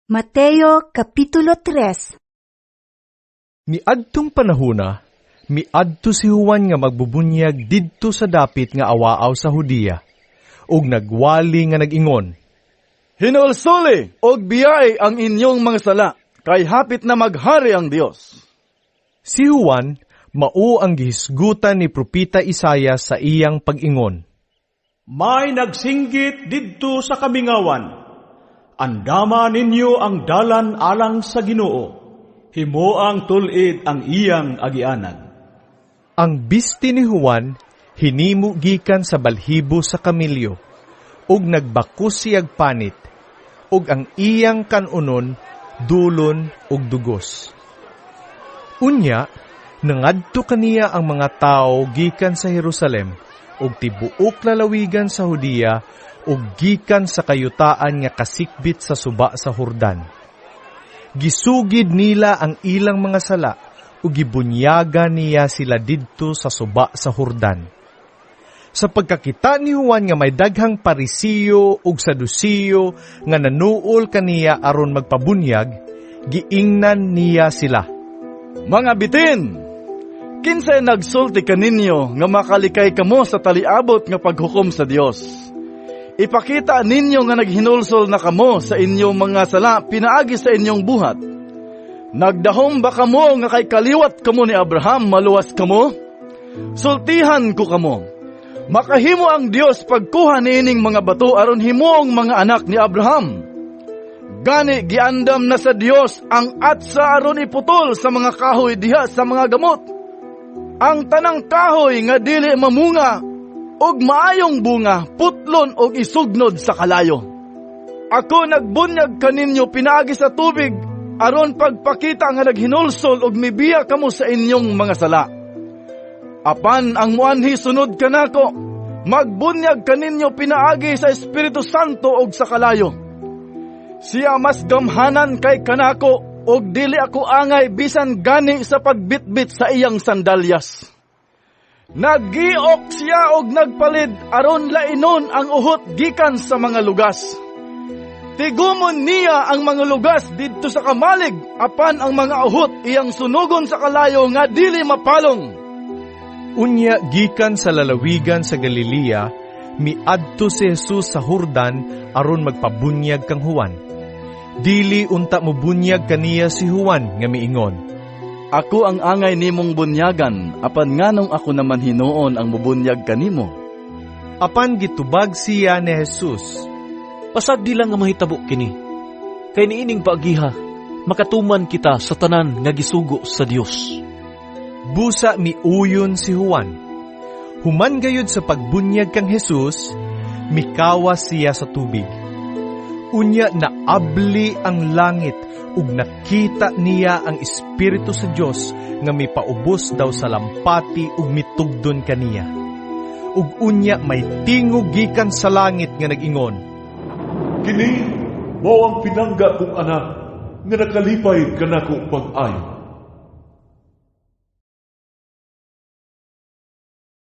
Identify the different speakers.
Speaker 1: Mateo Kapitulo 3.
Speaker 2: Miadtong panahona, miadto si Juan nga magbubunyag didto sa dapit nga awaaw sa Hudiya, ug nagwali nga nag-ingon,
Speaker 3: Hinulsuli og biyay ang inyong mga sala, kay hapit na maghari ang Dios.
Speaker 2: Si Juan mao ang gihisgutan ni Propeta Isaiah sa iyang pag-ingon.
Speaker 4: May nagsinggit didto sa kamingawan. Andama ninyo ang dalan alang sa Ginoo. Himoang tulid ang iyang agianan.
Speaker 2: Ang bisti ni Juan hinimo gikan sa balhibo sa kamilyo, ug nagbakos siyag panit, ug ang iyang kanunon dulon ug dugos. Unya, nangadto kaniya ang mga tao gikan sa Jerusalem, ug tibuok lalawigan sa Hudiya, ug gikan sa kayutaan nga kasikbit sa suba sa Jordan. Gisugid nila ang ilang mga sala, ug gibunyaga niya sila didto sa suba sa Jordan. Sa pagkakita ni Juan nga may daghang Parisiyo ug Sadusiyo nga nanuol kaniya aron magpabunyag, giingnan niya sila.
Speaker 3: Mga bitin, kinsay nagsulti kaninyo nga makalikay kamo sa taliabot nga paghukom sa Dios. Ipakita ninyo nga naghinulsol na kamo sa inyong mga sala pinaagi sa inyong buhat. Nagdahom ba kamo nga kay kaliwat kamo ni Abraham maluwas kamo? Sultihan ko kamo. Makahimo ang Dios pagkuha niining mga bato aron himuong mga anak ni Abraham. Gani giandam na sa Dios ang atsa aron iputol sa mga kahoy diha sa mga gamot. Ang tanang kahoy nga dili mamunga og maayong bunga, putlon og isugnod sa kalayo. Ako nagbunyag kaninyo pinaagi sa tubig, aron pagpakita nga naghinulsol og mibiya kamo sa inyong mga sala. Apan ang muanhi sunod kanako, magbunyag kaninyo pinaagi sa Espiritu Santo og sa kalayo. Siya mas gamhanan kay kanako, og dili ako angay bisan gani sa pagbitbit sa iyang sandalyas. Naggiok siya og nagpalid aron lainon ang uhot gikan sa mga lugas. Tigumon niya ang mga lugas didto sa kamalig, apan ang mga uhot iyang sunugon sa kalayo nga dili mapalong.
Speaker 2: Unya gikan sa lalawigan sa Galilea, miadto si Jesus sa Jordan aron magpabunyag kang Juan. Dili unta mo bunyag kaniya si Juan nga miingon,
Speaker 3: Ako ang angay nimong bunyagan, apan nganong ako naman hinuon ang mubunyag kanimo.
Speaker 2: Apan gitubag siya ni Jesus.
Speaker 5: Pasag di lang nga mahitabo kini. Kay niining paagiha, makatuman kita sa tanan nga gisugo sa Dios.
Speaker 2: Busa miuyon si Juan. Human gayud sa pagbunyag kang Jesus, mikawas siya sa tubig. Unya naabli ang langit, ug nakita niya ang Espiritu sa Dios nga mipaubos daw sa lampati ug mitugdon kaniya. Ug unya may tingog gikan sa langit nga nag-ingon,
Speaker 6: Kini mao ang pinangga kong anak nga nakalipay kanako pag-ayo.